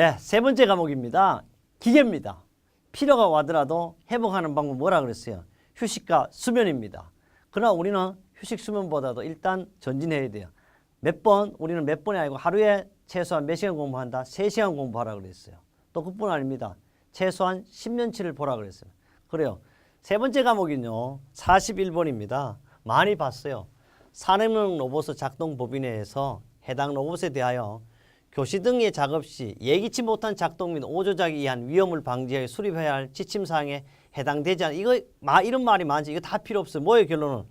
네, 세 번째 과목입니다. 기계입니다. 필요가 와더라도 회복하는 방법 뭐라 그랬어요? 휴식과 수면입니다. 그러나 우리는 휴식 수면보다도 일단 전진해야 돼요. 우리는 몇 번이 아니고 하루에 최소한 몇 시간 공부한다? 3시간 공부하라 그랬어요. 또 그뿐 아닙니다. 최소한 10년치를 보라 그랬어요. 그래요. 세 번째 과목은요. 41번입니다. 많이 봤어요. 산업용 로봇 작동 법인에서 해당 로봇에 대하여 교시 등의 작업 시 예기치 못한 작동 및 오조작에 의한 위험을 방지하여 수립해야 할 지침사항에 해당되지 않아. 이런 말이 많지. 이거 다 필요 없어요. 뭐예요, 결론은?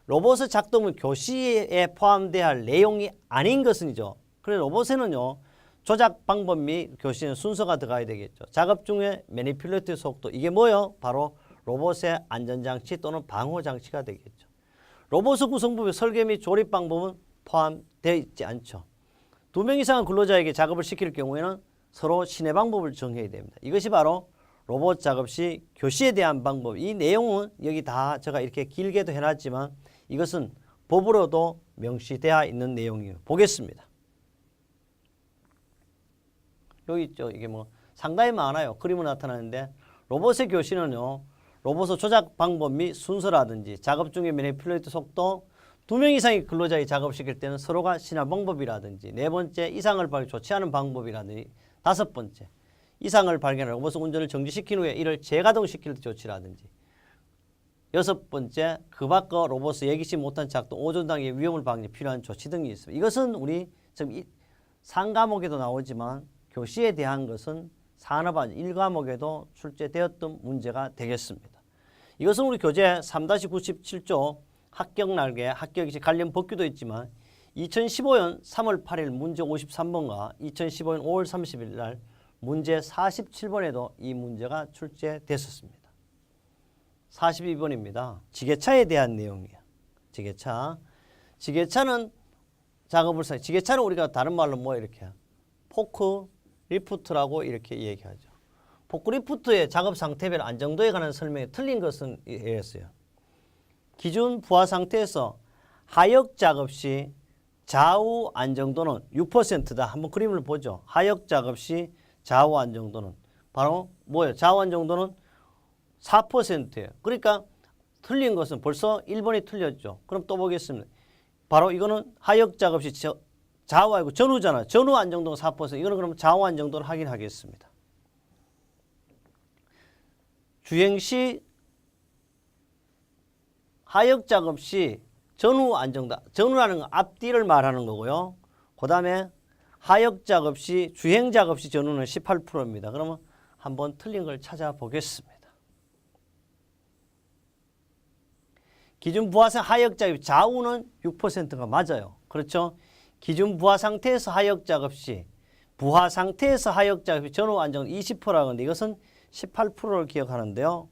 로봇의 작동은 교시에 포함돼야 할 내용이 아닌 것은이죠. 그래서 로봇에는요, 조작 방법 및 교시는 순서가 들어가야 되겠죠. 작업 중에 매니플레이트 속도, 이게 뭐예요? 바로 로봇의 안전장치 또는 방호장치가 되겠죠. 로봇의 구성부의 설계 및 조립 방법은 포함되어 있지 않죠. 2명 이상의 근로자에게 작업을 시킬 경우에는 서로 신의 방법을 정해야 됩니다. 이것이 바로 로봇 작업 시 교시에 대한 방법. 이 내용은 여기 다 제가 이렇게 길게도 해놨지만 이것은 법으로도 명시되어 있는 내용이에요. 보겠습니다. 여기 있죠. 이게 뭐 상당히 많아요. 그림으로 나타나는데 로봇의 교시는요. 로봇의 조작 방법 및 순서라든지 작업 중의 매니플레이트 속도, 2명 이상의 근로자의 작업시킬 때는 서로가 신할 방법이라든지, 4번째 이상을 발견 좋지 않은 방법이라든지, 5번째 이상을 발견한 로봇 운전을 정지시킨 후에 이를 재가동시킬 조치라든지, 6번째 그 밖의 로봇의 예기치 못한 작동, 오존당의 위험을 방지 필요한 조치 등이 있습니다. 이것은 우리 지금 상과목에도 나오지만 교시에 대한 것은 산업안 1과목에도 출제되었던 문제가 되겠습니다. 이것은 우리 교재 3-97조 합격 날개, 합격 시 관련 법규도 있지만 2015년 3월 8일 문제 53번과 2015년 5월 30일 날 문제 47번에도 이 문제가 출제됐었습니다. 42번입니다. 지게차에 대한 내용이에요. 지게차는 작업을 지게차는 우리가 다른 말로 뭐 이렇게 포크 리프트라고 이렇게 얘기하죠. 포크리프트의 작업 상태별 안정도에 관한 설명이 틀린 것은 이랬어요. 기준 부하 상태에서 하역 작업 시 좌우 안정도는 6%다. 한번 그림을 보죠. 하역 작업 시 좌우 안정도는 바로 뭐예요? 좌우 안정도는 4%예요. 그러니까 틀린 것은 벌써 1번이 틀렸죠. 그럼 또 보겠습니다. 바로 이거는 하역 작업 시 좌우 아니고 전후잖아요. 전후 안정도가 4%. 이거는 그럼 좌우 안정도를 확인하겠습니다. 주행 시 하역 작업 시 전후 안정도, 전후라는 건 앞뒤를 말하는 거고요. 그 다음에 하역 작업 시, 주행 작업 시 전후는 18%입니다. 그러면 한번 틀린 걸 찾아보겠습니다. 기준 부하상 하역 작업 좌우는 6%가 맞아요. 그렇죠? 기준 부하 상태에서 하역 작업 시, 부하 상태에서 하역 작업 시 전후 안정도 20%라고 하는데 이것은 18%를 기억하는데요.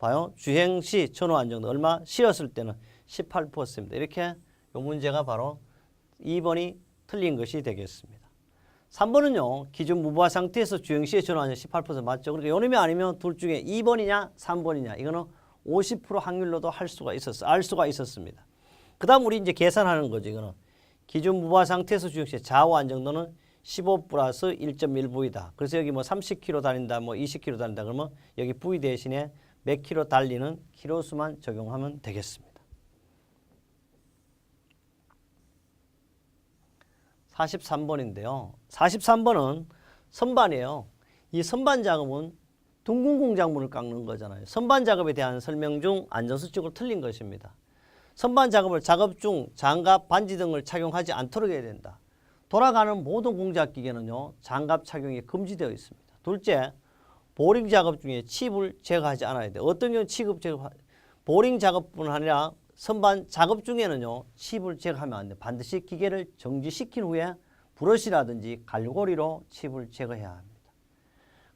봐요. 주행 시 전후 안정도 얼마? 실었을 때는 18%입니다. 이렇게 이 문제가 바로 2번이 틀린 것이 되겠습니다. 3번은요. 기준 무부하 상태에서 주행 시의 전후 안정도 18% 맞죠? 그러니까 요놈이 아니면 둘 중에 2번이냐 3번이냐 이거는 50% 확률로도 알 수가 있었습니다. 그 다음 우리 이제 계산하는 거죠. 이거는 기준 무부하 상태에서 주행 시의 좌우 안정도는 15 플러스 1.1V다. 그래서 여기 뭐 30km 달린다, 뭐 20km 달린다 그러면 여기 V 대신에 몇 킬로 달리는 키로수만 적용하면 되겠습니다. 43번인데요. 43번은 선반이에요. 이 선반 작업은 둥근 공작물을 깎는 거잖아요. 선반 작업에 대한 설명 중 안전수칙으로 틀린 것입니다. 선반 작업을 작업 중 장갑, 반지 등을 착용하지 않도록 해야 된다. 돌아가는 모든 공작기계는요. 장갑 착용이 금지되어 있습니다. 둘째, 보링 작업 중에 칩을 제거하지 않아야 돼요. 어떤 경우는 보링 작업뿐 아니라 선반 작업 중에는요. 칩을 제거하면 안 돼요. 반드시 기계를 정지시킨 후에 브러시라든지 갈고리로 칩을 제거해야 합니다.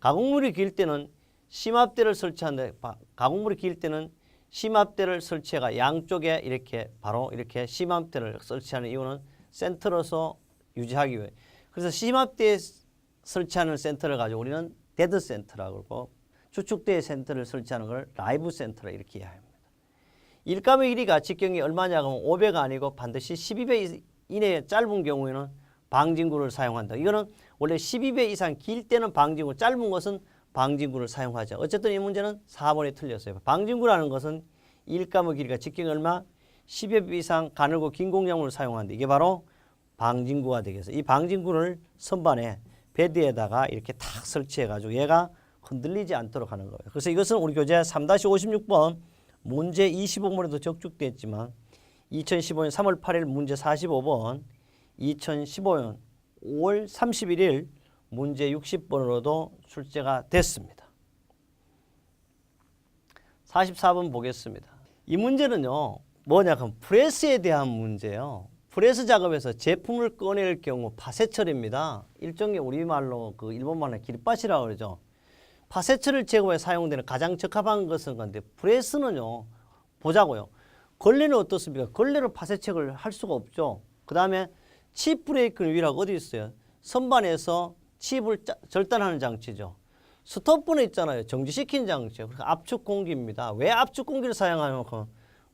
가공물이 길 때는 심압대를 설치하는데 가공물이 길 때는 심압대를 설치해가 양쪽에 이렇게 바로 이렇게 심압대를 설치하는 이유는 센터로서 유지하기 위해. 그래서 심압대에 설치하는 센터를 가지고 우리는 데드 센터라고 그러고 주축대의 센터를 설치하는 걸 라이브 센터라 이렇게 이해합니다. 일감의 길이가 직경이 얼마냐 하면 5배가 아니고 반드시 12배 이내에 짧은 경우에는 방진구를 사용한다. 이거는 원래 12배 이상 길 때는 방진구, 짧은 것은 방진구를 사용하죠. 어쨌든 이 문제는 4번이 틀렸어요. 방진구라는 것은 일감의 길이가 직경이 얼마? 10여 배 이상 가늘고 긴 공작물을 사용하는데 이게 바로 방진구가 되겠어요. 이 방진구를 선반에 베드에다가 이렇게 탁 설치해가지고 얘가 흔들리지 않도록 하는 거예요. 그래서 이것은 우리 교재 3-56번 문제 25번에도 적중되어 있지만 2015년 3월 8일 문제 45번, 2015년 5월 31일 문제 60번으로도 출제가 됐습니다. 44번 보겠습니다. 이 문제는요, 뭐냐 그럼 프레스에 대한 문제예요. 프레스 작업에서 제품을 꺼낼 경우 파쇄철입니다. 일종의 우리말로 그 일본말로 기립밭이라고 그러죠. 파쇄철을 제거해 사용되는 가장 적합한 것은 건데 프레스는요, 보자고요. 걸레는 어떻습니까? 걸레로 파쇄책을 할 수가 없죠. 그 다음에 칩 브레이크는 위라고 어디 있어요? 선반에서 칩을 절단하는 장치죠. 스토프는 있잖아요. 정지시키는 장치죠. 그러니까 압축 공기입니다. 왜 압축 공기를 사용하냐면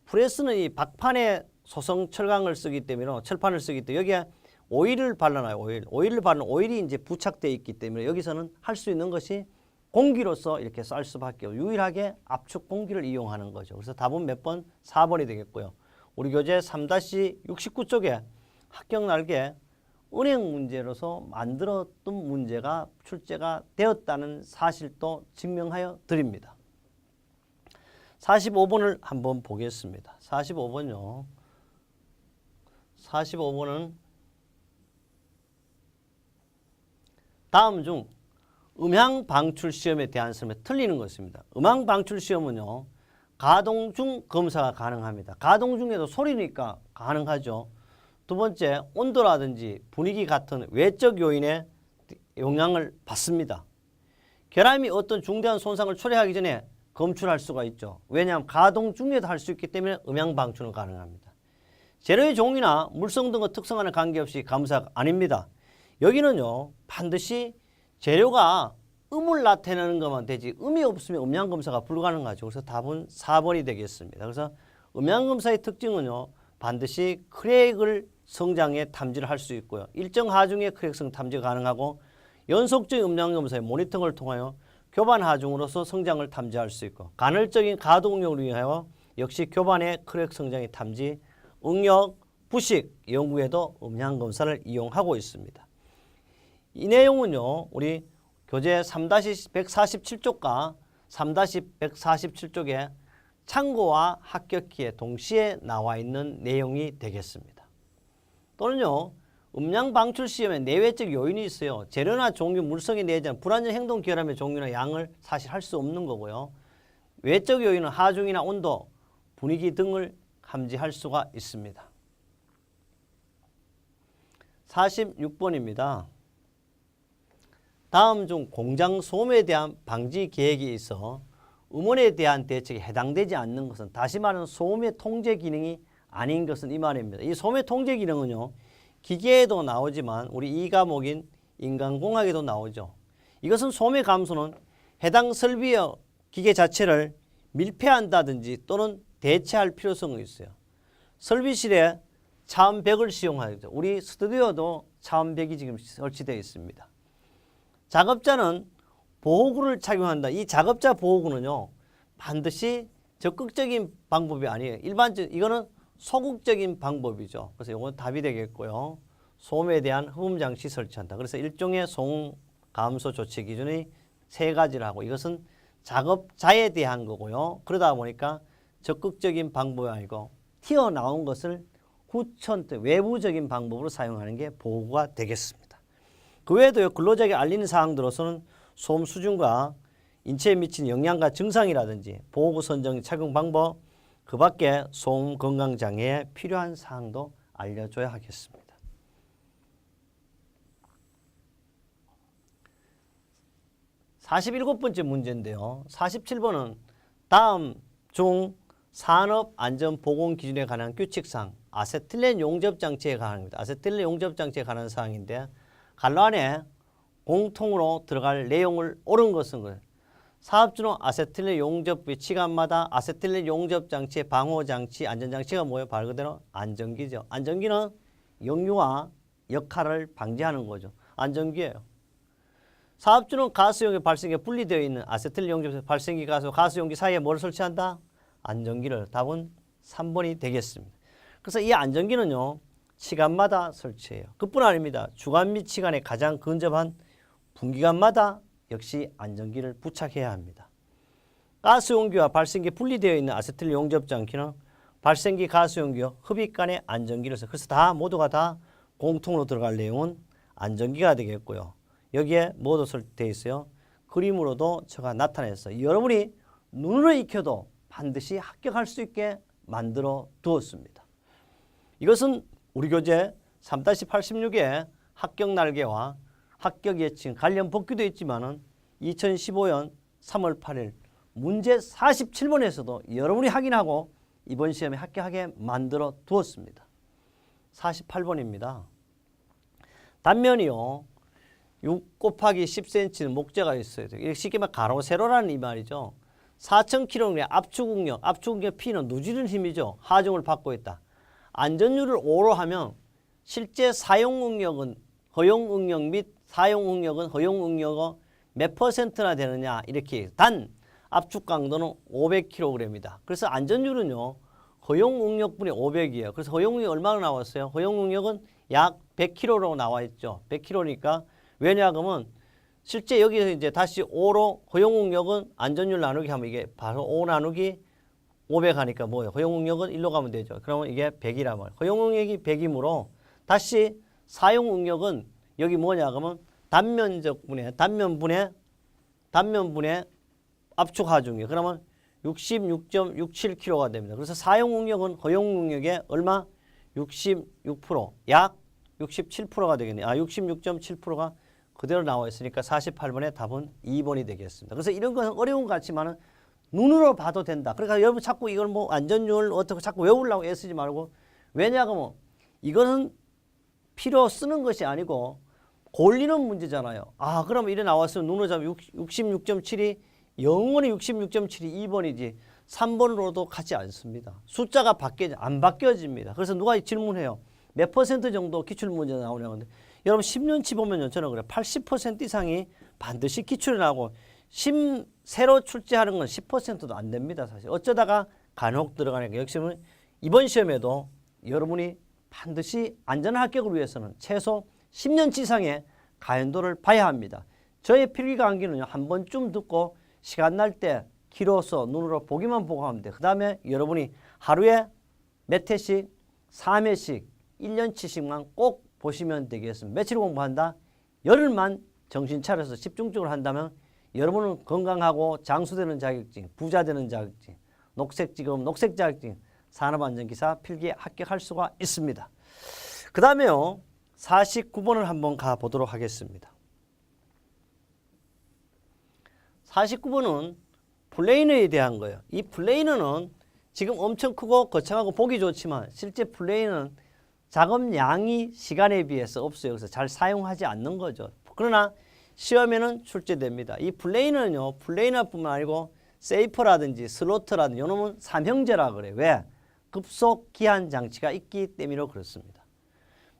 프레스는 이 박판에 소성 철강을 쓰기 때문에 철판을 쓰기 때문에 여기에 오일을 발라놔요. 오일을 바르는 오일이 이제 부착되어 있기 때문에 여기서는 할 수 있는 것이 공기로서 이렇게 쌀 수밖에 없고 유일하게 압축 공기를 이용하는 거죠. 그래서 답은 몇 번? 4번이 되겠고요. 우리 교재 3-69쪽에 합격 날개 은행 문제로서 만들었던 문제가 출제가 되었다는 사실도 증명하여 드립니다. 45번을 한번 보겠습니다. 45번요. 45번은 다음 중 음향 방출 시험에 대한 설명에 틀리는 것입니다. 음향 방출 시험은요, 가동 중 검사가 가능합니다. 가동 중에도 소리니까 가능하죠. 두 번째, 온도라든지 분위기 같은 외적 요인에 영향을 받습니다. 결함이 어떤 중대한 손상을 초래하기 전에 검출할 수가 있죠. 왜냐하면 가동 중에도 할 수 있기 때문에 음향 방출은 가능합니다. 재료의 종이나 물성 등과 특성과는 관계없이 감사가 아닙니다. 여기는요, 반드시 재료가 음을 나타내는 것만 되지 음이 없으면 음향검사가 불가능하죠. 그래서 답은 4번이 되겠습니다. 그래서 음향검사의 특징은요, 반드시 크랙을 성장에 탐지를 할 수 있고요. 일정 하중의 크랙성 탐지가 가능하고 연속적인 음향검사의 모니터링을 통하여 교반 하중으로서 성장을 탐지할 수 있고 간헐적인 가동력을 위하여 역시 교반의 크랙 성장의 탐지, 응력, 부식 연구에도 음향검사를 이용하고 있습니다. 이 내용은요, 우리 교재 3-147쪽과 3-147쪽에 참고와 합격기에 동시에 나와 있는 내용이 되겠습니다. 또는요, 음량 방출 시험에 내외적 요인이 있어요. 재료나 종류, 물성이 내재한 불안전 행동 결함의 종류나 양을 사실 할 수 없는 거고요. 외적 요인은 하중이나 온도, 분위기 등을 감지할 수가 있습니다. 46번입니다. 다음 중 공장 소음에 대한 방지 계획이 있어 음원에 대한 대책에 해당되지 않는 것은, 다시 말하는 소음의 통제 기능이 아닌 것은 이 말입니다. 이 소음의 통제 기능은요, 기계에도 나오지만 우리 이 과목인 인간공학에도 나오죠. 이것은 소음의 감소는 해당 설비의 기계 자체를 밀폐한다든지 또는 대체할 필요성이 있어요. 설비실에 차음벽을 시용하죠. 우리 스튜디오도 차음벽이 지금 설치되어 있습니다. 작업자는 보호구를 착용한다. 이 작업자 보호구는요, 반드시 적극적인 방법이 아니에요. 이거는 소극적인 방법이죠. 그래서 이건 답이 되겠고요. 소음에 대한 흡음장치 설치한다. 그래서 일종의 소음 감소 조치 기준이 3가지를 하고 이것은 작업자에 대한 거고요. 그러다 보니까 적극적인 방법이 아니고 튀어나온 것을 후천, 외부적인 방법으로 사용하는 게 보호구가 되겠습니다. 그 외에도 근로자에게 알리는 사항들로서는 소음 수준과 인체에 미치는 영향과 증상이라든지 보호구 선정 착용 방법, 그 밖에 소음 건강장애에 필요한 사항도 알려줘야 하겠습니다. 47번째 문제인데요. 47번은 다음 중 산업안전보건기준에 관한 규칙상 아세틸렌 용접장치에 관합니다. 아세틸렌 용접장치에 관한 사항인데 갈로 안에 공통으로 들어갈 내용을 옳은 것은 사업주는 아세틸렌 용접부의 치간마다 아세틸렌 용접장치의 방호장치, 안전장치가 뭐예요? 말 그대로 안전기죠. 안전기는 역류와 역할을 방지하는 거죠. 안전기예요. 사업주는 가스용기 발생기에 분리되어 있는 아세틸 용접에서 발생기 가스용기 사이에 뭘 설치한다? 안전기를. 답은 3번이 되겠습니다. 그래서 이 안전기는요, 시간마다 설치해요. 그뿐 아닙니다. 주간 및 시간에 가장 근접한 분기간마다 역시 안전기를 부착해야 합니다. 가스용기와 발생기 분리되어 있는 아세틸 용접장기는 발생기 가스용기와 흡입간의 안전기를 써. 그래서 다 모두가 다 공통으로 들어갈 내용은 안전기가 되겠고요. 여기에 뭐도 설치되어 있어요? 그림으로도 제가 나타냈어요. 여러분이 눈으로 익혀도 반드시 합격할 수 있게 만들어 두었습니다. 이것은 우리 교재 3-86의 합격 날개와 합격 예측 관련 복귀도 있지만은 2015년 3월 8일 문제 47번에서도 여러분이 확인하고 이번 시험에 합격하게 만들어 두었습니다. 48번입니다. 단면이요. 6 곱하기 10cm는 목재가 있어요. 쉽게 말하면 가로 세로라는 이 말이죠. 4000kg의 압축응력, 압축응력 P는 누지는 힘이죠. 하중을 받고 있다. 안전율을 5로 하면 실제 사용응력은 허용응력 및 사용응력은 허용응력의 몇 %나 되느냐 이렇게. 단 압축 강도는 500kg입니다. 그래서 안전율은요. 허용응력분이 500이에요. 그래서 허용응력이 얼마나 나왔어요? 허용응력은 약 100kg로 나와 있죠. 100kg니까 왜냐하면 실제 여기서 이제 다시 5로 허용응력은 안전율 나누기 하면 이게 바로 5 나누기 500 하니까 뭐예요? 허용응력은 1로 가면 되죠. 그러면 이게 100이란 말이에요. 허용응력이 100이므로 다시 사용응력은 여기 뭐냐 그러면 단면적분의 단면분의 압축 하중이에요. 그러면 66.67kg가 됩니다. 그래서 사용응력은 허용응력의 얼마? 66%, 약 67%가 되겠네요. 66.7%가 그대로 나와 있으니까 48번의 답은 2번이 되겠습니다. 그래서 이런 것은 어려운 것 같지만은 눈으로 봐도 된다. 그러니까 여러분 자꾸 이걸 뭐 안전율 어떻게 자꾸 외우려고 애쓰지 말고, 왜냐하면 이거는 필요 쓰는 것이 아니고 골리는 문제잖아요. 그러면 이래 나왔으면 눈으로 잡으면 66.7이 영원히 66.7이 2번이지 3번으로도 가지 않습니다. 숫자가 안 바뀌어집니다. 그래서 누가 질문해요. 몇 % 정도 기출문제 나오냐고. 근데 여러분 10년치 보면요. 저는 그래요. 80% 이상이 반드시 기출이 나오고 새로 출제하는 건 10%도 안 됩니다. 사실 어쩌다가 간혹 들어가니까 역시는 이번 시험에도 여러분이 반드시 안전한 합격을 위해서는 최소 10년치 이상의 가연도를 봐야 합니다. 저의 필기 강의는요. 한 번쯤 듣고 시간 날 때 길어서 눈으로 보기만 보고 하면 돼요. 그 다음에 여러분이 하루에 몇 회씩 3회씩 1년치씩만 꼭 보시면 되겠습니다. 며칠 공부한다? 열흘만 정신 차려서 집중적으로 한다면 여러분은 건강하고 장수되는 자격증, 부자 되는 자격증, 녹색지검, 녹색자격증, 산업안전기사 필기에 합격할 수가 있습니다. 그 다음에요. 49번을 한번 가보도록 하겠습니다. 49번은 플레이너에 대한 거예요. 이 플레이너는 지금 엄청 크고 거창하고 보기 좋지만 실제 플레이너는 작업량이 시간에 비해서 없어요. 그래서 잘 사용하지 않는 거죠. 그러나 시험에는 출제됩니다. 이 플레이너는요. 플레이너뿐만 아니고 세이퍼라든지 슬로터라든지 이놈은 삼형제라 그래요. 왜? 급속 기한 장치가 있기 때문에 그렇습니다.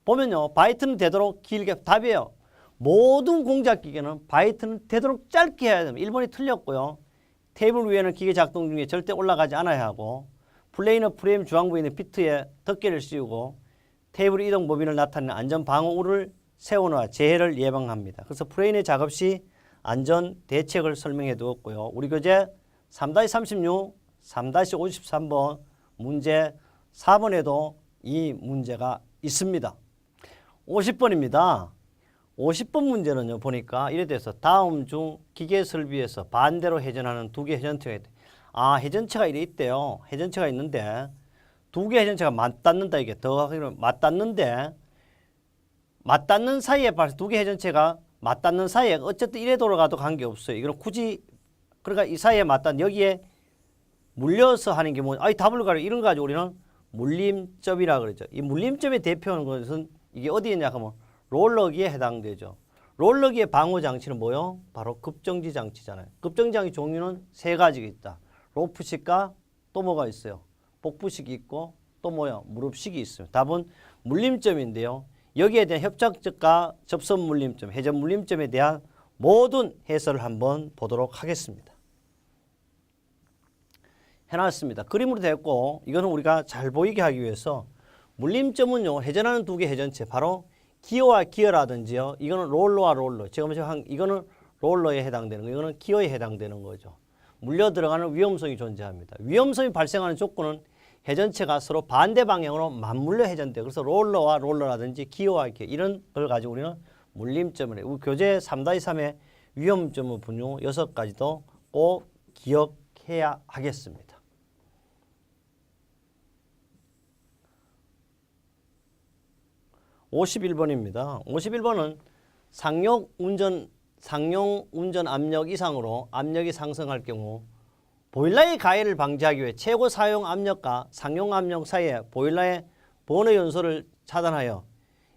보면요. 바이트는 되도록 길게, 답이에요. 모든 공작기계는 바이트는 되도록 짧게 해야 됩니다. 1번이 틀렸고요. 테이블 위에는 기계 작동 중에 절대 올라가지 않아야 하고, 플레이너 프레임 중앙부에 있는 피트에 덮개를 씌우고 테이블 이동 범위를 나타내는 안전 방어울을 세워놓아 재해를 예방합니다. 그래서 플레이너 작업 시 안전 대책을 설명해 두었고요. 우리 교재 3-36, 3-53번 문제 4번에도 이 문제가 있습니다. 50번입니다. 50번 문제는요. 보니까 이래 돼서 다음 중 기계 설비에서 반대로 회전하는 두 개 회전체가 있대. 회전체가 이래 있대요. 회전체가 있는데 두 개 회전체가 맞닿는다. 이게 더 맞닿는데 맞닿는 사이에 두 개 회전체가 맞닿는 사이에 어쨌든 이래 돌아가도 관계없어요. 이건 굳이 그러니까 이 사이에 여기에 물려서 하는 게 뭐냐. 답을 가려 이런 거 가지고 우리는 물림점이라 그러죠. 이 물림점의 대표하는 것은 이게 어디냐 하면 롤러기에 해당되죠. 롤러기의 방어 장치는 뭐요? 바로 급정지 장치잖아요. 급정지 장치 종류는 세 가지가 있다. 로프식과 또 뭐가 있어요? 복부식이 있고 또 뭐요? 무릎식이 있어요. 답은 물림점인데요. 여기에 대한 협착점과 접선 물림점, 회전 물림점에 대한 모든 해설을 한번 보도록 하겠습니다. 해놨습니다. 그림으로 됐고 이거는 우리가 잘 보이게 하기 위해서 물림점은요 회전하는 두 개 회전체 바로 기어와 기어라든지요 이거는 롤러와 롤러 지금 이거는 롤러에 해당되는 거 이거는 기어에 해당되는 거죠. 물려 들어가는 위험성이 존재합니다. 위험성이 발생하는 조건은 회전체가 서로 반대 방향으로 맞물려 회전돼요. 그래서 롤러와 롤러라든지 기어와 기어 이런 걸 가지고 우리는 물림점을 해요. 교재 3-3의 위험점의 분류 6가지도 꼭 기억해야 하겠습니다. 51번입니다. 51번은 상용 운전 압력 이상으로 압력이 상승할 경우 보일러의 가해를 방지하기 위해 최고 사용 압력과 상용 압력 사이에 보일러의 번호 연소를 차단하여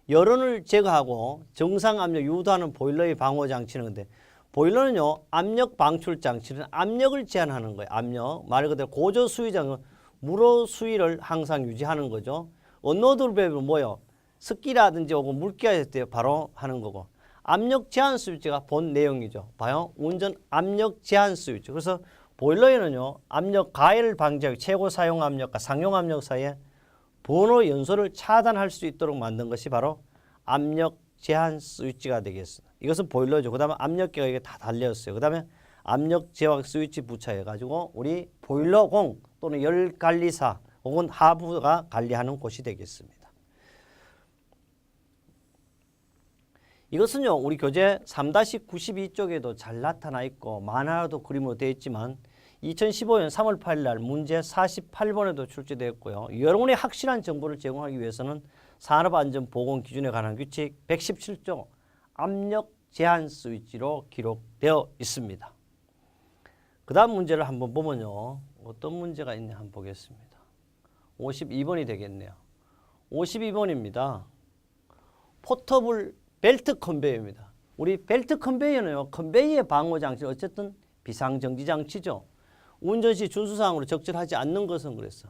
열원을 제거하고 정상 압력 유도하는 보일러의 방호 장치는 근데 보일러는요 압력 방출 장치는 압력을 제한하는 거예요. 압력 말 그대로 고저 수위장은 물어 수위를 항상 유지하는 거죠. 언노드 밸브는 뭐요? 습기라든지 혹은 물기가 있을 때 바로 하는 거고 압력 제한 스위치가 본 내용이죠. 봐요. 운전 압력 제한 스위치. 그래서 보일러에는요. 압력 가해를 방지하기 최고 사용 압력과 상용 압력 사이에 번호 연소를 차단할 수 있도록 만든 것이 바로 압력 제한 스위치가 되겠습니다. 이것은 보일러죠. 그 다음에 압력계가 이게 다 달렸어요. 그 다음에 압력 제어 스위치 부착해가지고 우리 보일러공 또는 열관리사 혹은 하부가 관리하는 곳이 되겠습니다. 이것은요 우리 교재 3-92쪽에도 잘 나타나 있고 만화도 그림으로 되어 있지만 2015년 3월 8일 날 문제 48번에도 출제되었고요. 여러분의 확실한 정보를 제공하기 위해서는 산업안전보건기준에 관한 규칙 117조 압력 제한 스위치로 기록되어 있습니다. 그 다음 문제를 한번 보면요. 어떤 문제가 있냐 한번 보겠습니다. 52번이 되겠네요. 52번입니다. 포터블 벨트 컨베이어입니다. 우리 벨트 컨베이어는요. 컨베이어 방호 장치 어쨌든 비상정지 장치죠. 운전 시 준수사항으로 적절하지 않는 것은 그랬어.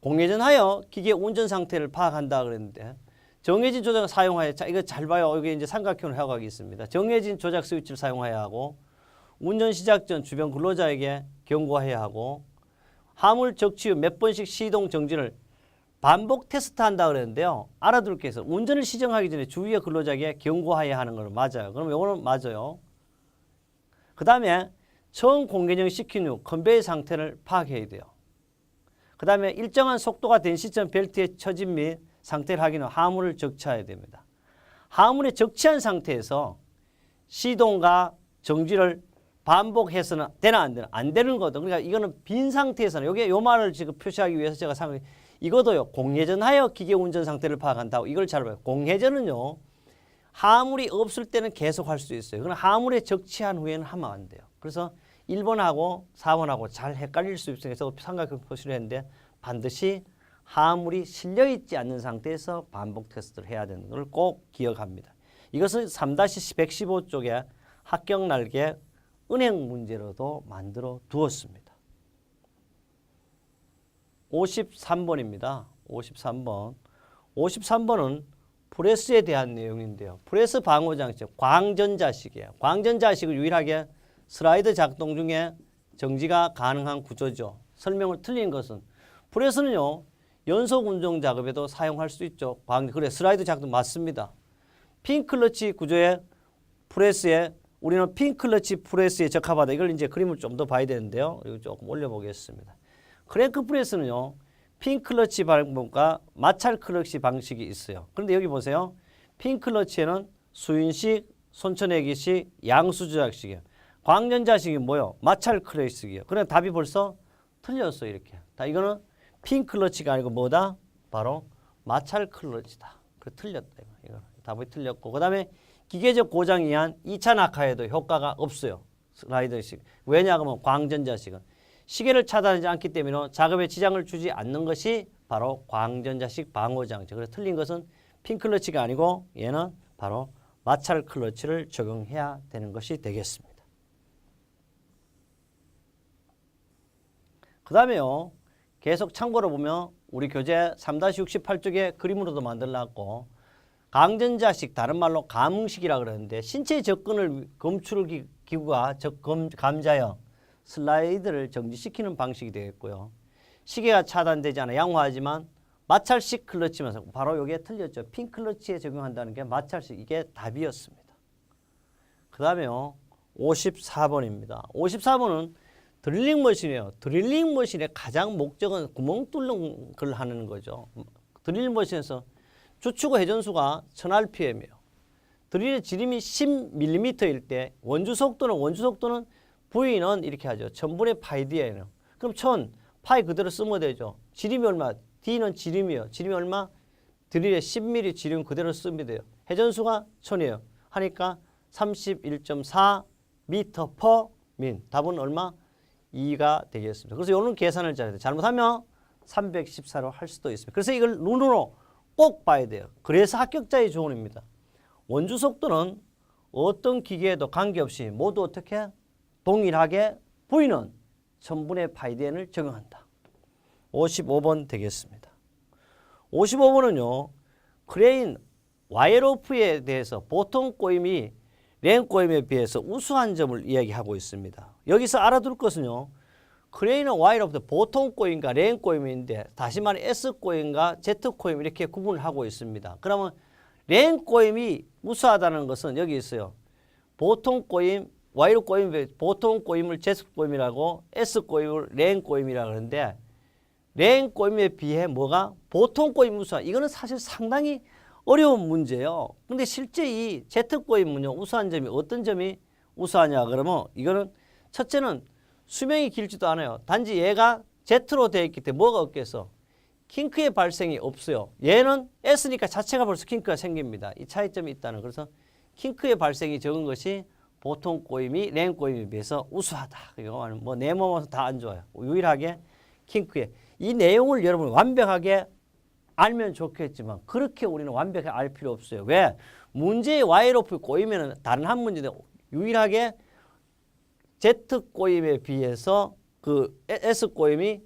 공회전하여 기계 운전 상태를 파악한다 그랬는데 정해진 조작을 사용하여 자 이거 잘 봐요. 여기 이제 삼각형을 하고 있습니다. 정해진 조작 스위치를 사용해야 하고 운전 시작 전 주변 근로자에게 경고해야 하고 화물 적치 후 몇 번씩 시동 정지를 반복 테스트한다 그랬는데요. 알아둘 게 있어요. 운전을 시정하기 전에 주위의 근로자에게 경고해야 하는 건 맞아요. 그럼 이거는 맞아요. 그 다음에 처음 공개정 시킨 후 컨베이어 상태를 파악해야 돼요. 그 다음에 일정한 속도가 된 시점 벨트의 처짐 및 상태를 확인 후 하물을 적치해야 됩니다. 하물에 적치한 상태에서 시동과 정지를 반복해서는 되나 안 되나? 안 되는 거거든. 그러니까 이거는 빈 상태에서는 여기 요 말을 지금 표시하기 위해서 제가 이것도요. 공회전하여 기계 운전 상태를 파악한다고 이걸 잘 봐요. 공회전은요. 하물이 없을 때는 계속 할 수 있어요. 그러나 하물에 적치한 후에는 하면 안 돼요. 그래서 1번하고 4번하고 잘 헷갈릴 수 있어서 삼각형 표시를 했는데 반드시 하물이 실려있지 않는 상태에서 반복 테스트를 해야 되는 걸 꼭 기억합니다. 이것은 3-115쪽에 합격 날개 은행 문제로도 만들어 두었습니다. 53번입니다. 53번. 53번은 프레스에 대한 내용인데요. 프레스 방호 장치, 광전자식이에요. 광전자식은 유일하게 슬라이드 작동 중에 정지가 가능한 구조죠. 설명을 틀린 것은 프레스는요. 연속 운동 작업에도 사용할 수 있죠. 그래 슬라이드 작동 맞습니다. 핀클러치 구조의 프레스에 우리는 핀클러치 프레스에 적합하다. 이걸 이제 그림을 좀 더 봐야 되는데요. 이거 조금 올려보겠습니다. 크랭크 프레스는요. 핀 클러치 방법과 마찰 클러치 방식이 있어요. 그런데 여기 보세요. 핀 클러치에는 수인식, 손쳐내기식, 양수 조작식이에요. 광전자식이 뭐요? 마찰 클러치식이에요. 그런데 답이 벌써 틀렸어요. 이렇게. 다 이거는 핀 클러치가 아니고 뭐다? 바로 마찰 클러치다. 그래 틀렸다. 이거. 답이 틀렸고 그 다음에 기계적 고장에 의한 2차 낙하에도 효과가 없어요. 슬라이드식. 왜냐하면 광전자식은 시계를 차단하지 않기 때문에 작업에 지장을 주지 않는 것이 바로 광전자식 방호장치. 그래서 틀린 것은 핀 클러치가 아니고 얘는 바로 마찰 클러치를 적용해야 되는 것이 되겠습니다. 그 다음에요. 계속 참고로 보면 우리 교재 3-68쪽에 그림으로도 만들어놨고 강전자식, 다른 말로 감응식이라 그러는데 신체 접근을 검출 기구가 감자여 슬라이드를 정지시키는 방식이 되겠고요. 시계가 차단되지 않아 양호하지만 마찰식 클러치면서 바로 이게 틀렸죠. 핀 클러치에 적용한다는 게 마찰식, 이게 답이었습니다. 그 다음에 54번입니다. 54번은 드릴링 머신이에요. 드릴링 머신의 가장 목적은 구멍 뚫는 걸 하는 거죠. 드릴링 머신에서 주축의 회전수가 1000rpm이에요. 드릴의 지름이 10mm일 때 원주 속도는 V는 이렇게 하죠. 1000분의 파이 D예요. 그럼 1000 파이 그대로 쓰면 되죠. 지름이 얼마? D는 지름이에요. 지름이 얼마? 드릴의 10mm 지름 그대로 쓰면 돼요. 회전수가 1000이에요. 하니까 31.4 m per min. 답은 얼마? 2가 되겠습니다. 그래서 이런 계산을 잘해야 돼요. 잘못하면 314로 할 수도 있습니다. 그래서 이걸 눈으로 꼭 봐야 돼요. 그래서 합격자의 조언입니다. 원주 속도는 어떤 기계에도 관계없이 모두 어떻게? 동일하게 V는 1000분의 파이 Dn을 적용한다. 55번 되겠습니다. 55번은요. 크레인 와이어로프에 대해서 보통 꼬임이 랭 꼬임에 비해서 우수한 점을 이야기하고 있습니다. 여기서 알아둘 것은요. 크레인은 와이어로프 보통 꼬임과 랭 꼬임인데 다시 말해 S 꼬임과 Z 꼬임 이렇게 구분을 하고 있습니다. 그러면 랭 꼬임이 우수하다는 것은 여기 있어요. 보통 꼬임, 와이로 꼬임, 보통 꼬임을 Z 꼬임이라고 S 꼬임을 랭 꼬임이라고 하는데 랭 꼬임에 비해 뭐가? 보통 꼬임 우수한. 이거는 사실 상당히 어려운 문제예요. 근데 실제 이 Z 꼬임은요, 우수한 점이 어떤 점이 우수하냐 그러면 이거는 첫째는 수명이 길지도 않아요. 단지 얘가 Z로 되어 있기 때문에 뭐가 없겠어? 킹크의 발생이 없어요. 얘는 S니까 자체가 벌써 킹크가 생깁니다. 이 차이점이 있다는. 그래서 킹크의 발생이 적은 것이 보통 꼬임이 랭 꼬임에 비해서 우수하다. 이거는 뭐 내몸에서 다 안 좋아요. 유일하게 킹크에. 이 내용을 여러분 완벽하게 알면 좋겠지만 그렇게 우리는 완벽하게 알 필요 없어요. 왜? 문제의 와이로프 꼬이면 다른 한 문제인데 유일하게 Z 꼬임에 비해서 그 S 꼬임이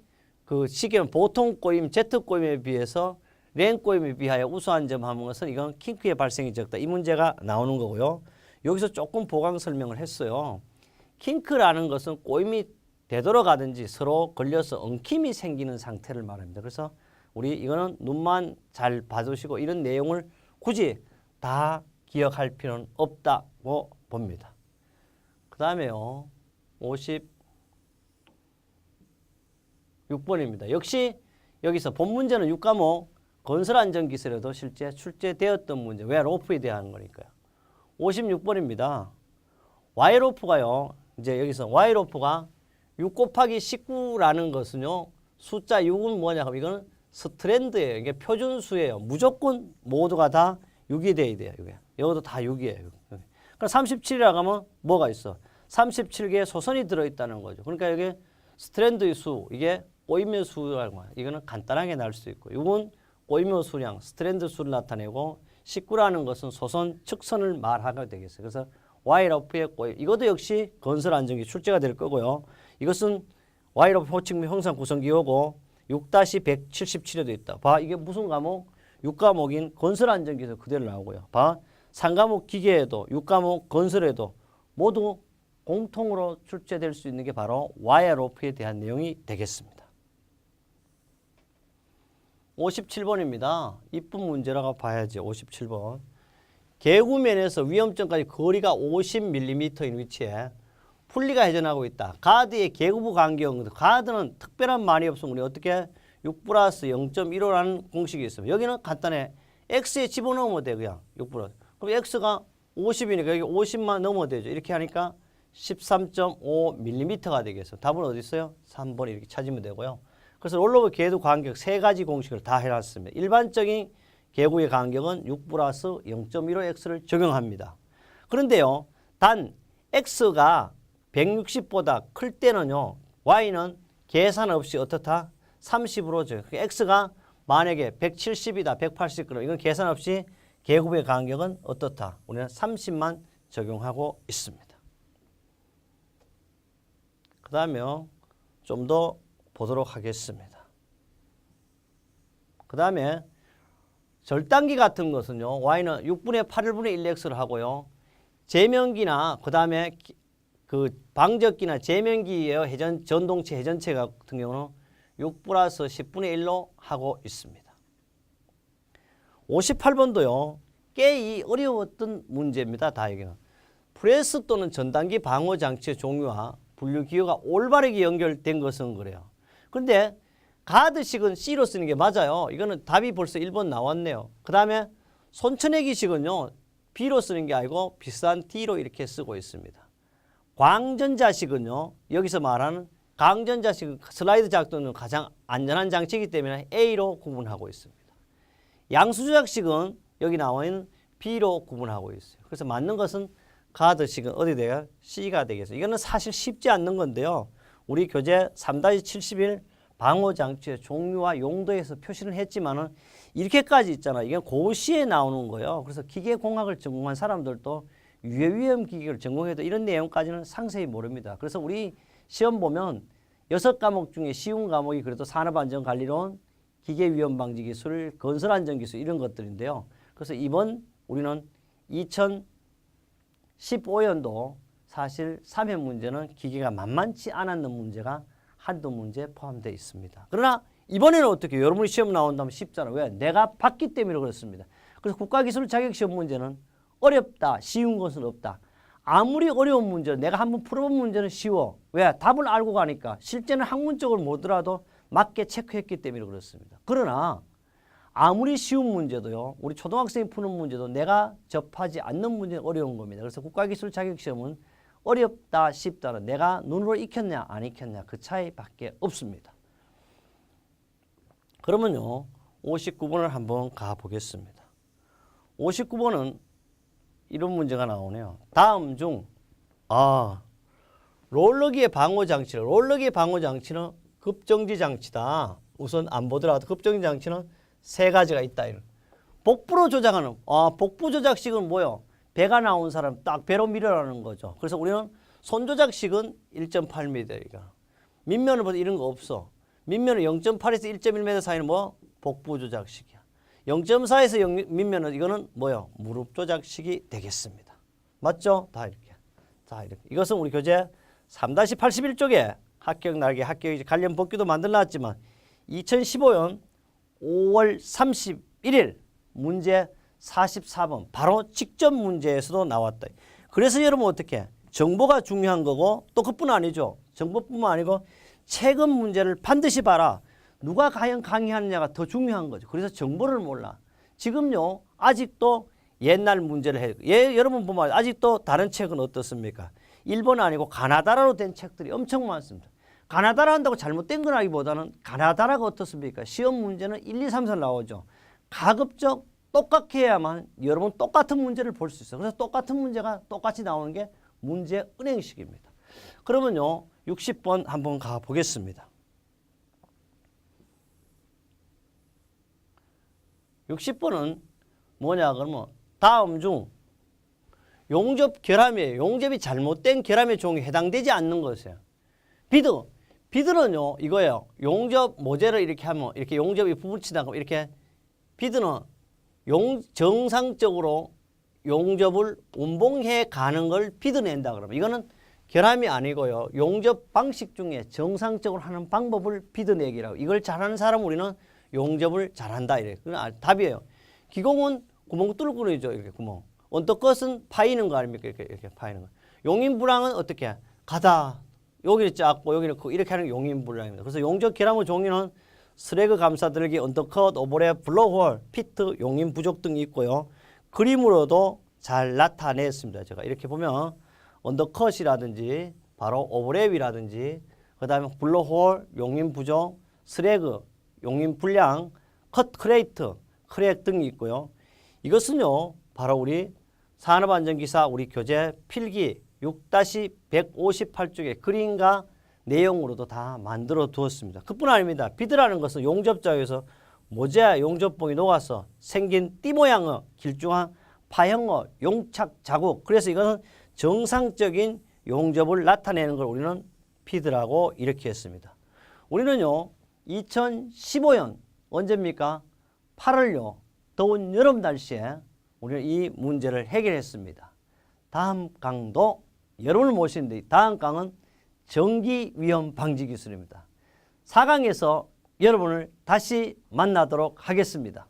그 시계는 보통 꼬임 Z 꼬임에 비해서 랭 꼬임에 비하여 우수한 점 하는 것은 이건 킹크의 발생이 적다. 이 문제가 나오는 거고요. 여기서 조금 보강 설명을 했어요. 킹크라는 것은 꼬임이 되돌아가든지 서로 걸려서 엉킴이 생기는 상태를 말합니다. 그래서 우리 이거는 눈만 잘 봐두시고 이런 내용을 굳이 다 기억할 필요는 없다고 봅니다. 그 다음에요. 56번입니다. 역시 여기서 본 문제는 6과목 건설안전기술에도 실제 출제되었던 문제. 왜? 로프에 대한 거니까요. 56번입니다. Y로프가요. 이제 여기서 Y로프가 6 곱하기 19라는 것은요. 숫자 6은 뭐냐 하면 이거는 스트랜드예요. 이게 표준수예요. 무조건 모두가 다 6이 돼야 돼요. 이게. 이것도 다 6이에요. 그럼 37이라고 하면 뭐가 있어? 37개의 소선이 들어있다는 거죠. 그러니까 여기 스트랜드의 수, 이게 꼬임의 수라고 해요. 이거는 간단하게 날 수 있고 6은 꼬임의 수량, 스트랜드 수를 나타내고 19라는 것은 소선, 측선을 말하게 되겠어요. 그래서 Y로프의 꼬임, 이것도 역시 건설 안전기 출제가 될 거고요. 이것은 Y로프 호칭 형상 구성기호고 6-177에도 있다. 봐, 이게 무슨 과목? 6과목인 건설 안전기에서 그대로 나오고요. 봐, 3과목 기계에도 6과목 건설에도 모두 공통으로 출제될 수 있는 게 바로 Y로프에 대한 내용이 되겠습니다. 57번입니다. 이쁜 문제라고 봐야지. 57번. 계구면에서 위험점까지 거리가 50mm인 위치에 풀리가 회전하고 있다. 가드의 계구부 간격, 가드는 특별한 말이 없으면 우리 어떻게 6 플러스 0.15라는 공식이 있습니다. 여기는 간단해. X에 집어넣으면 돼. 그냥 6 플러스. 그럼 X가 50이니까 여기 50만 넣으면 되죠. 이렇게 하니까 13.5mm가 되겠어요. 답은 어디 있어요? 3번 이렇게 찾으면 되고요. 그래서 롤러버 계도 간격 세 가지 공식을 다 해놨습니다. 일반적인 계구의 간격은 6 플러스 0.15X를 적용합니다. 그런데요. 단 X가 160보다 클 때는요. Y는 계산 없이 어떻다? 30으로 적용. X가 만약에 170이다. 180 그럼 이건 계산 없이 계급의 간격은 어떻다? 우리는 30만 적용하고 있습니다. 그 다음에 좀 더 보도록 하겠습니다. 그 다음에 절단기 같은 것은요. Y는 6분의 8일분의 1x를 하고요. 제면기나 그 다음에 그 방적기나 제면기의 전동체 회전체 같은 경우는 6 플러스 10분의 1로 하고 있습니다. 58번도요. 꽤 어려웠던 문제입니다. 다 여기는. 프레스 또는 전단기 방어 장치의 종류와 분류 기호가 올바르게 연결된 것은 그래요. 그런데 가드식은 C로 쓰는 게 맞아요. 이거는 답이 벌써 1번 나왔네요. 그 다음에 손천내기식은요. B로 쓰는 게 아니고 비싼 D로 이렇게 쓰고 있습니다. 광전자식은요. 여기서 말하는 광전자식은 슬라이드 작동은 가장 안전한 장치이기 때문에 A로 구분하고 있습니다. 양수조작식은 여기 나와 있는 B로 구분하고 있어요. 그래서 맞는 것은 가드식은 어디 돼요? C가 되겠어요. 이거는 사실 쉽지 않는 건데요. 우리 교재 3-71 방어장치의 종류와 용도에서 표시를 했지만은 이렇게까지 있잖아요. 이게 고시에 나오는 거예요. 그래서 기계공학을 전공한 사람들도 유해위험 기계를 전공해도 이런 내용까지는 상세히 모릅니다. 그래서 우리 시험 보면 6과목 중에 쉬운 과목이 그래도 산업안전관리론, 기계위험방지기술, 건설안전기술 이런 것들인데요. 그래서 이번 우리는 2015년도 사실 3회 문제는 기계가 만만치 않았는 문제가 한두 문제에 포함되어 있습니다. 그러나 이번에는 어떻게 해요? 여러분이 시험 나온다면 쉽잖아요. 왜? 내가 봤기 때문에 그렇습니다. 그래서 국가기술 자격시험 문제는 어렵다, 쉬운 것은 없다. 아무리 어려운 문제, 내가 한번 풀어본 문제는 쉬워. 왜? 답을 알고 가니까. 실제는 학문적으로 모더라도 맞게 체크했기 때문에 그렇습니다. 그러나 아무리 쉬운 문제도요. 우리 초등학생이 푸는 문제도 내가 접하지 않는 문제는 어려운 겁니다. 그래서 국가기술 자격시험은 어렵다, 쉽다는 내가 눈으로 익혔냐, 안 익혔냐 그 차이밖에 없습니다. 그러면요. 59번을 한번 가보겠습니다. 59번은 이런 문제가 나오네요. 다음 중 롤러기의 방어장치를 롤러기의 방어장치는 급정지 장치다. 우선 안 보더라도 급정지 장치는 세 가지가 있다. 복부로 조작하는 복부 조작식은 뭐요? 배가 나온 사람 딱 배로 밀어라는 거죠. 그래서 우리는 손 조작식은 1.8m. 밑면을 보다 이런 거 없어. 밑면은 0.8에서 1.1m 사이는 뭐? 복부 조작식이야. 0.4에서 밑면은 이거는 뭐요? 무릎 조작식이 되겠습니다. 맞죠? 다 이렇게. 자, 이렇게. 이것은 우리 교재 3-81쪽에 합격 날개, 합격 관련 법규도 만들어놨지만 2015년 5월 31일 문제 44번 바로 직접 문제에서도 나왔다. 그래서 여러분 어떻게 정보가 중요한 거고 또 그뿐 아니죠. 정보뿐만 아니고 최근 문제를 반드시 봐라. 누가 과연 강의하느냐가 더 중요한 거죠. 그래서 정보를 몰라. 지금요 아직도 옛날 문제를 해요. 여러분 보면 아직도 다른 책은 어떻습니까? 일본 아니고 가나다라로 된 책들이 엄청 많습니다. 가나다라 한다고 잘못된 건 아니기보다는 가나다라가 어떻습니까? 시험 문제는 1, 2, 3, 4 나오죠. 가급적 똑같게 해야만 여러분 똑같은 문제를 볼 수 있어요. 그래서 똑같은 문제가 똑같이 나오는 게 문제 은행식입니다. 그러면요 60번 한번 가보겠습니다. 60번은 뭐냐 그러면 다음 중 용접 결함이에요. 용접이 잘못된 결함의 종에 해당되지 않는 것이에요. 비드는요 이거예요. 용접 모재를 이렇게 하면 이렇게 용접이 부딪히다가 이렇게 비드는 정상적으로 용접을 운봉해 가는 걸 비드낸다 그러면 이거는 결함이 아니고요. 용접 방식 중에 정상적으로 하는 방법을 비드내기라고. 이걸 잘하는 사람 우리는 용접을 잘한다 이래. 그건 답이에요. 기공은 구멍 뚫고 그러죠. 이렇게 구멍. 언더컷은 파이는 거 아닙니까? 이렇게 파이는 거. 용인불량은 어떻게? 가다. 여기를 작고 여기를 크고 이렇게 하는 게 용인불량입니다. 그래서 용접 결함의 종류는 스래그 감싸들기, 언더컷, 오버랩, 블로홀, 피트, 용인 부족 등이 있고요. 그림으로도 잘 나타냈습니다. 제가 이렇게 보면 언더컷이라든지 바로 오버랩이라든지 그 다음에 블로홀, 용인 부족, 스래그, 용인 불량, 컷 크레이트, 크랙 등이 있고요. 이것은요 바로 우리 산업안전기사 우리 교재 필기 6-158쪽의 그림과 내용으로도 다 만들어 두었습니다. 그뿐 아닙니다. 비드라는 것은 용접자에서 모재 용접봉이 녹아서 생긴 띠 모양의 길쭉한 파형의 용착 자국. 그래서 이것은 정상적인 용접을 나타내는 걸 우리는 비드라고 이렇게 했습니다. 우리는요 2015년 언제입니까? 8월요 더운 여름 날씨에 우리는 이 문제를 해결했습니다. 다음 강도 여러분을 모시는데 다음 강은 전기 위험 방지 기술입니다. 4강에서 여러분을 다시 만나도록 하겠습니다.